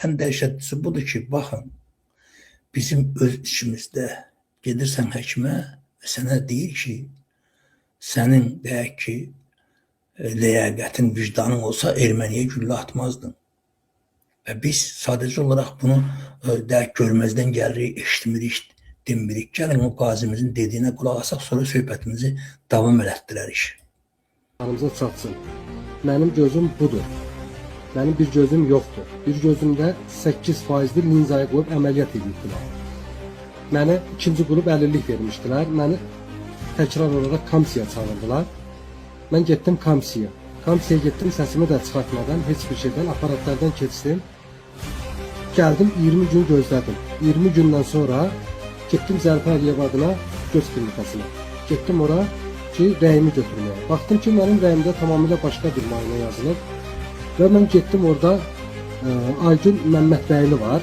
ən dəhşətlisi budur ki, baxın, bizim öz içimizdə gedirsən həkimə və sənə deyir ki, sənin deyək ki, ləyaqətin, vicdanın olsa erməniyə güllə atmazdın. Və biz sadəcə olaraq bunu deyək, görməzdən gəlirik, eşitmirik, dinmirik. Gəlin o qazimizin dediyinə qulaq asaq, sonra söhbətimizi davam elətdirərik. Yanımıza çatsın. Mənim gözüm budur. Mənim bir gözüm yoxdur. Bir gözümdə 8%li linzaya qoyub əməliyyat edibdilər. Mənə ikinci qrup əlillik vermişdilər. Məni təkrar olaraq komisiya çağırdılar. Mən getdim komisiya. Komisiya getdim, səsimi də çıxartmadan, heç bir şeydən, aparatlardan keçdim. Gəldim, 20 gün gözlədim. 20 gündən sonra getdim Zərifə Əliyev adına göz klinikasına. Getdim ora ki, rəyimi götürməyə. Baxdım ki, mənim rəyimdə tamamilə başqa bir müayinə yazılıb. Və mən getdim orada Aygün Məmmədbəyli var,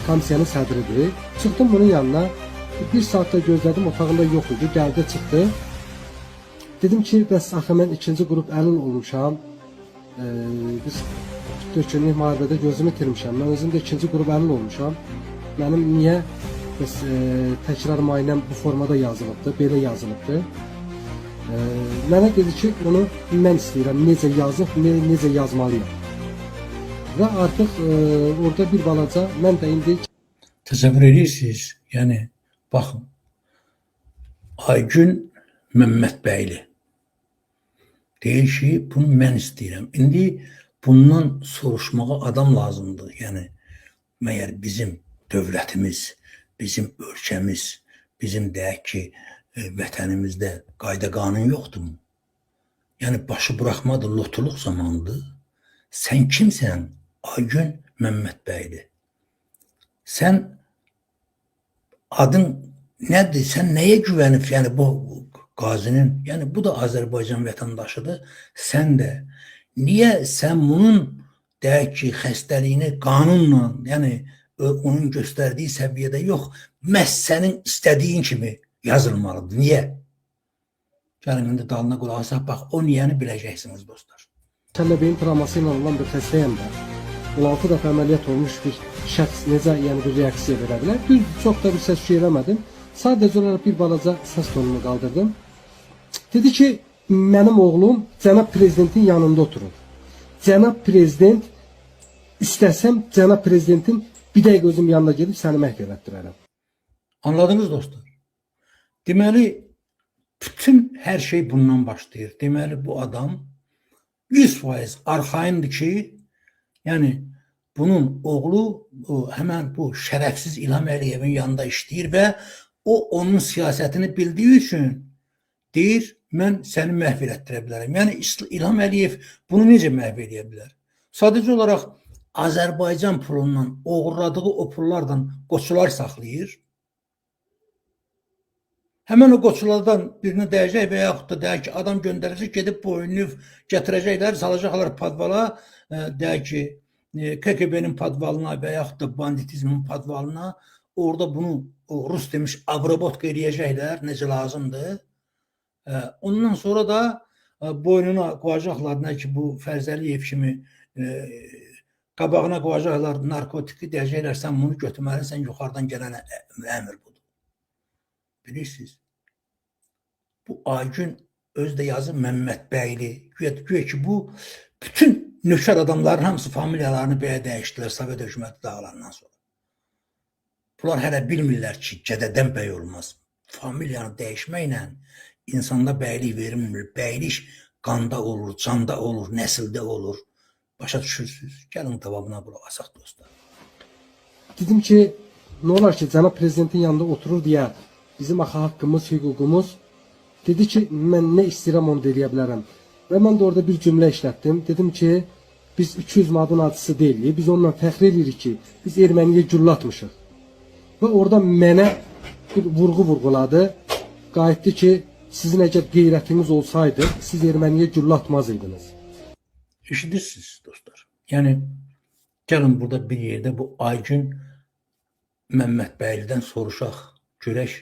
komisiyanın sədridir. Çıxdım bunun yanına, bir saatda gözlədim, otağında yox idi, gəldi, çıxdı. Dedim ki, bəs axı mən ikinci qrup əlil olmuşam, biz dökünlük müharibədə gözümü itirmişəm, mən özüm də ikinci qrup əlil olmuşam. Mənim niyə bəs təkrar müayinəm bu formada yazılıbdır, belə yazılıbdır. Mənə dedi ki, onu mən istəyirəm, necə yazıb, necə yazmalıyam. Və artıq orada bir balaca, mən də indi... Təsəvvür edirsiniz, yəni, baxın, Aygün Məmmədbəyli deyir ki, bunu mən istəyirəm. İndi bundan soruşmağa adam lazımdır. Yəni, məyər bizim dövlətimiz, bizim ölkəmiz, bizim deyək ki, vətənimizdə qayda qanun yoxdurmu? Yəni, başı buraxmadır, lotuluq zamanıdır. Sən kimsən? Aygün Məmmədbəyli. Sən adın nədir? Sən nəyə güvənib? Yəni, bu qazinin, yəni bu da Azərbaycan vətəndaşıdır. Sən də niyə sən bunun deyək ki, xəstəliyini qanunla, yəni onun göstərdiyi səviyyədə yox, məhz sənin istədiyin kimi yazılmalıdır. Niyə? Gəlin, indi dalına qulaq asaq, bax, o niyəni biləcəksiniz, dostlar. Kəllə-beyin travması ilə olan bir xəstəyəm də. 16 dəfə əməliyyat olmuş bir şəxs necə bir reaksiya verə bilər? Düz, çox da bir səs eləmədim. Sadəcə olaraq bir balaca səs tonunu qaldırdım. Dedi ki, mənim oğlum cənab prezidentin yanında oturur. Cənab prezident, istəsəm cənab prezidentin bir dəqiqə özüm yanına gedib səni məhv elətdirərəm. Anladınız dostlar? Deməli, bütün hər şey bundan başlayır. Deməli, bu adam 100% arxayındır ki, yəni bunun oğlu həmən bu şərəfsiz İlham Əliyevin yanında işləyir və o onun siyasətini bildiyi üçün deyir, mən səni məhv elətdirə bilərəm. Yəni İlham Əliyev bunu necə məhv edə bilər? Sadəcə olaraq Azərbaycan pulundan, oğurladığı o pullardan qoçular saxlayır. Həmən o qoçulardan birini dəyəcək və yaxud da deyək ki, adam göndərəcək, gedib boynunu gətirəcəklər, salacaqlar padvala, deyək ki, KGB-nin padvalına və yaxud da banditizmin padvalına, orada bunu Rus demiş avrobot eləyəcəklər, necə lazımdır. Ondan sonra da boynuna qoyacaqlar, nə ki, bu Fərzəliyev kimi qabağına qoyacaqlar narkotiki, deyəcəklər, sən bunu götürməlisən, yuxarıdan gələn əmr budur. Bilirsiniz, bu Aygün özdə yazır Məmmədbəyli. Güya ki, bu bütün nökər adamların hamısı familiyalarını belə dəyişdilər Sovet hökuməti dağılandan sonra. Bunlar hələ bilmirlər ki, gədədən bəy olmaz. Familiyanı dəyişməklə insanda bəylik verilmir. Bəylik qanda olur, canda olur, nəsildə olur. Başa düşürsünüz. Gəlin davamına qulaq asaq, dostlar. Dedim ki, nə olar ki, cənab prezidentin yanında oturur deyə bizim axı haqqımız, hüququmuz. Dedi ki, mən nə istəyirəm onu deyə bilərəm. Və mən də orada bir cümlə işlətdim. Dedim ki, biz 200 manatın acısı deyilik. Biz onunla fəxr edirik ki, biz erməniyə güllə atmışıq. Və orada mənə bir vurğuladı. Qayıtdı ki, sizin əgər qeyrətiniz olsaydı, siz erməniyə güllə atmazdınız. Eşidirsiniz, dostlar. Yəni, gəlin burada bir yerdə bu Aygün Məmmədbəylidən soruşaq, görək,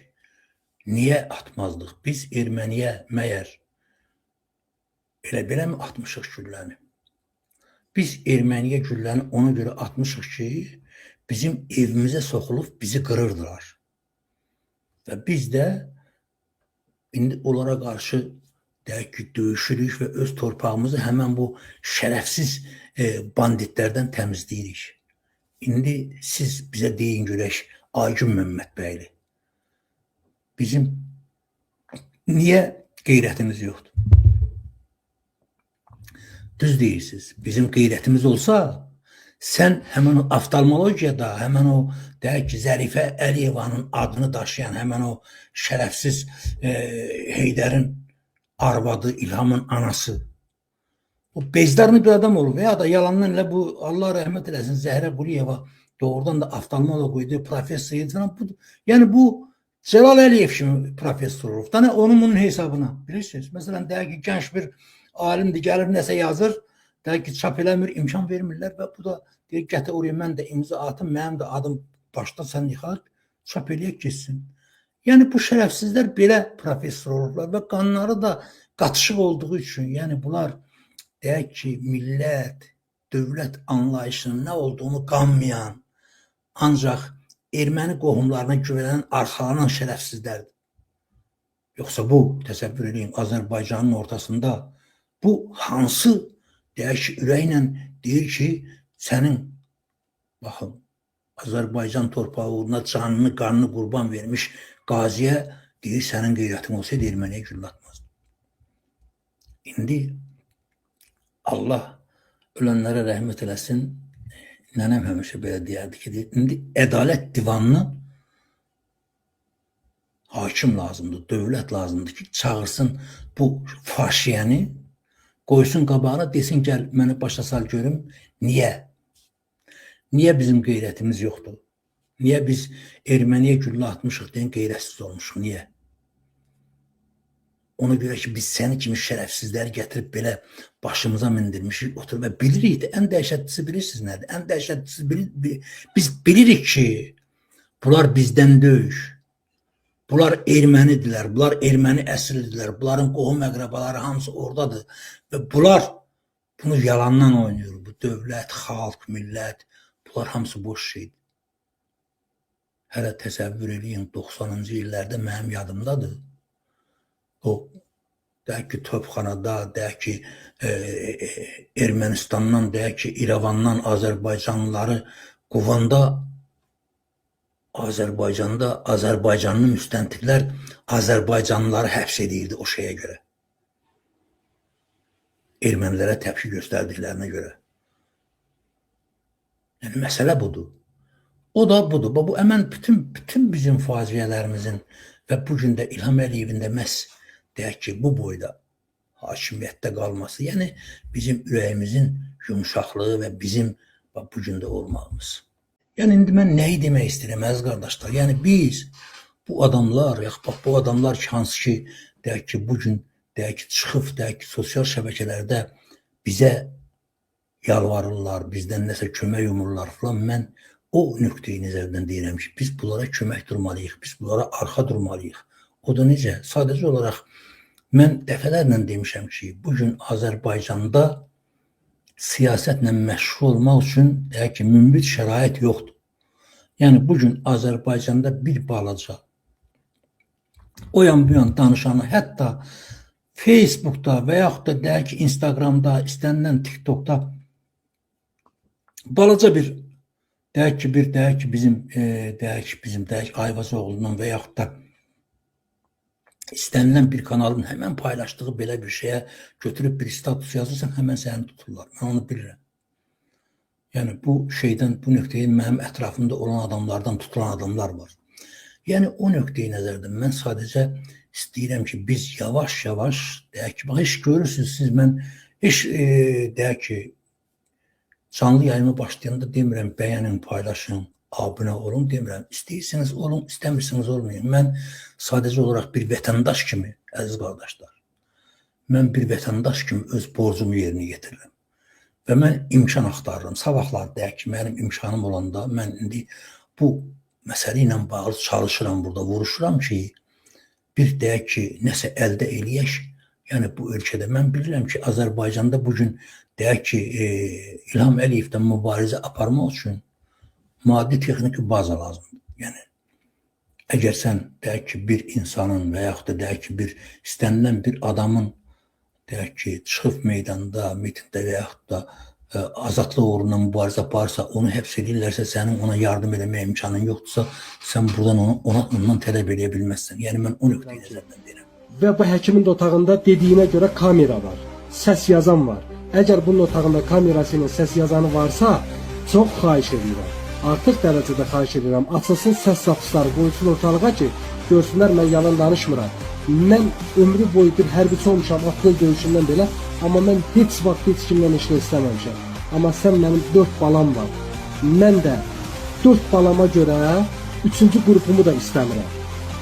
niyə atmazdıq? Biz erməniyə məyər elə belə mi atmışıq gülləni? Biz erməniyə gülləni ona görə atmışıq ki, bizim evimizə soxulub bizi qırırdılar. Və biz də indi onlara qarşı deyək ki, döyüşürük və öz torpağımızı həmən bu şərəfsiz banditlərdən təmizləyirik. İndi siz bizə deyin görək, Aygün Məmmədbəyli, bizim niyə qeyrətimiz yoxdur? Düz deyirsiniz. Bizim qeyrətimiz olsa, sən həmən o oftalmologiyada, həmən o deyək ki, Zərifə Əliyevanın adını daşıyan, həmən o şərəfsiz Heydərin arvadı, İlhamın anası, o bezdarlı bir adam olur. Veya da yalandan elə bu, Allah rəhmət eləsin, Zəhrə Quliyeva doğrudan da oftalmolog idi, professor idi falan. Yəni bu Cəlal Əliyev kimi professor olur. Da onun bunun hesabına, bilirsiniz. Məsələn, deyək ki, gənc bir alimdir, gəlir nəsə yazır, deyək ki, çap eləmir, imkan vermirlər və bu da deyək, gətir oraya mən də imza atım, mənim də adım başda sən yıxar, çap eləyək geçsin. Yəni bu şərəfsizlər belə professor olurlar və qanları da qatışıq olduğu üçün, yəni bunlar deyək ki, millət, dövlət anlayışının nə olduğunu qanmayan, ancaq erməni qohumlarına güvənən arxalanan şərəfsizlərdir. Yoxsa bu, təsəvvür edin, Azərbaycanın ortasında bu hansı deyək ki, ürəklə deyir ki, sənin, baxın, Azərbaycan torpağı uğruna canını, qanını qurban vermiş qaziyə deyir, sənin qeyrətin olsaydı erməniyə güllə atmazdı. İndi Allah ölənlərə rəhmət eləsin, nənəm həmişə belə deyərdi ki, indi ədalət divanına hakim lazımdır, dövlət lazımdır ki, çağırsın bu faşiyəni, qoysun qabağına, desin gəl, məni başa sal görüm. Niyə? Niyə bizim qeyrətimiz yoxdur? Niyə biz erməniyə güllə atmışıq deyən qeyrətsiz olmuşuq? Niyə? Ona görə ki, biz səni kimi şərəfsizləri gətirib belə başımıza mindirmişik, oturub və bilirik də, ən dəhşətlisi bilirsiniz nədir? Ən dəhşətlisi biz bilirik ki, bunlar bizdən deyil. Bunlar ermənidirlər, bunlar erməni əsirlidirlər, bunların qohum əqrabaları hamısı oradadır və bunlar bunu yalandan oynayır. Bu dövlət, xalq, millət, bunlar hamısı boş şeydir. Hələ təsəvvür edin, 90-cı illərdə mənim yadımdadır. O, deyək ki, Topxanada, deyək ki, Ermənistandan, deyək ki, İrəvandan Azərbaycanlıları qovanda Azərbaycanda Azərbaycanlı müstəntiqlər Azərbaycanlıları həbs edirdi o şeyə görə. Ermənilərə təpki göstərdiklərinə görə. Yəni, məsələ budur. O da budur. Bu əmən bütün bizim faciələrimizin və bugün də İlham Əliyevin də məhz deyək ki, bu boyda hakimiyyətdə qalması, yəni bizim ürəyimizin yumuşaqlığı və bizim bugün də olmağımız. Yəni, indi mən nəyi demək istəyirəm, əziz qardaşlar? Yəni, biz bu adamlar, bu adamlar ki, hansı ki, deyək ki, bugün, deyək ki, çıxıb, deyək ki, sosial şəbəkələrdə bizə yalvarırlar, bizdən nəsə kömək umurlar falan. Mən o nöqteyi nəzərdən deyirəm ki, biz bunlara kömək durmalıyıq, biz bunlara arxa durmalıyıq. O da necə? Sadəcə olaraq mən dəfələrlə demişəm ki, bugün Azərbaycanda siyasətlə məşğul olmaq üçün deyək ki, münbit şərait yoxdur. Yəni, bugün Azərbaycanda bir balaca o yan bu yan danışanı, hətta Facebookda və yaxud da deyək ki, Instagramda, istənilən TikTokda balaca bir deyək ki, bizim Ayvazoğlu'ndan və yaxud da istənilən bir kanalın həmən paylaşdığı belə bir şeyə götürüb bir status yazırsan, həmən səni tuturlar. Mən onu bilirəm. Yəni, bu şeydən, bu nöqteyi mənim ətrafımda olan adamlardan tutulan adamlar var. Yəni, o nöqteyi nəzərdən mən sadəcə istəyirəm ki, biz yavaş-yavaş, deyək ki, bax, heç görürsünüz siz, mən heç, deyək ki, canlı yayımı başlayanda demirəm, bəyənin, paylaşın, abunə olun, demirəm. İstəyirsiniz olun, istəmirsiniz olmayın. Mən sadəcə olaraq bir vətəndaş kimi, əziz qardaşlar, mən bir vətəndaş kimi öz borcumu yerinə yetirirəm. Və mən imkan axtarıram. Sabahlar deyək ki, mənim imkanım olanda mən indi bu məsələ ilə bağlı çalışıram burada, vuruşuram ki, bir deyək ki, nəsə əldə eləyək. Yəni bu ölkədə mən bilirəm ki, Azərbaycanda bugün deyək ki, İlham Əliyevdən mübarizə aparmaq üçün maddi texniki baza lazımdır. Yəni əgər sən deyək ki, bir insanın və yaxud da deyək ki, bir istənilən bir adamın deyək ki, çıxıb meydanda, mitində və yaxud da azadlıq uğruna mübarizə aparsa, onu həbs edirlərsə, sənin ona yardım etməyə imkanın yoxdursa, sən buradan ondan tələb edə bilməzsən. Yəni mən o nöqteyi nəzərdən deyirəm. Və bu həkimin də otağında dediyinə görə kamera var, səs yazan var. Əgər bunun otağında kamerası ilə səs yazanı varsa, çox xahiş edirəm. Artıq dərəcədə xahiş edirəm. Açılsın səs zapısları, qoyulsun ortalığa ki, görsünlər mən yalan danışmıram. Mən ömrü boyu bir hərbiçi olmuşam, atlı döyüşündən belə, amma mən heç vaxt heç kimdən işlə istəməmişəm. Amma sən mənim 4 balam var. Mən də 4 balama görə 3-cü qrupumu da istəmirəm.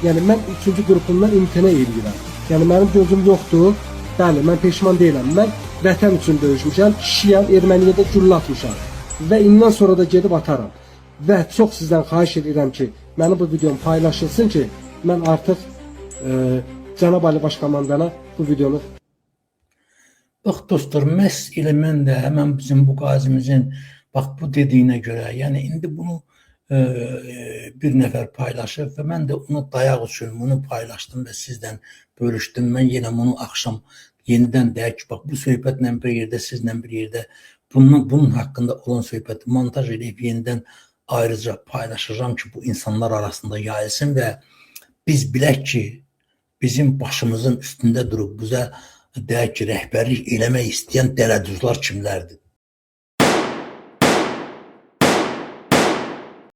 Yəni mən 3-cü qrupumdan imtina edirəm. Yəni mənim gözüm yoxdur. Bəli, mən peşman deyiləm. Mən vətən üçün döyüşmüşəm, kişiyəm, erməniyə də güllə atmışam. Və indən sonra da gedib ataram. Və çox sizdən xahiş edirəm ki, mənim bu videom paylaşılsın ki, mən artıq Cənab Ali Başkomandana bu videonu... Bax dostlar, məhz elə mən də həmən bizim bu qazimizin bax bu dediyinə görə, yəni indi bunu bir nəfər paylaşıb və mən də onu dayaq üçün bunu paylaşdım və sizdən bölüşdüm. Mən yenə bunu axşam yenidən deyək ki, bax bu söhbətlə bir yerdə, sizlə bir yerdə bunun haqqında olan söhbəti montaj edib yenidən ayrıca paylaşacağım ki, bu insanlar arasında yayılsın və biz bilək ki, bizim başımızın üstündə durub bizə deyək ki, rəhbərlik eləmək istəyən dələduzlar kimlərdir?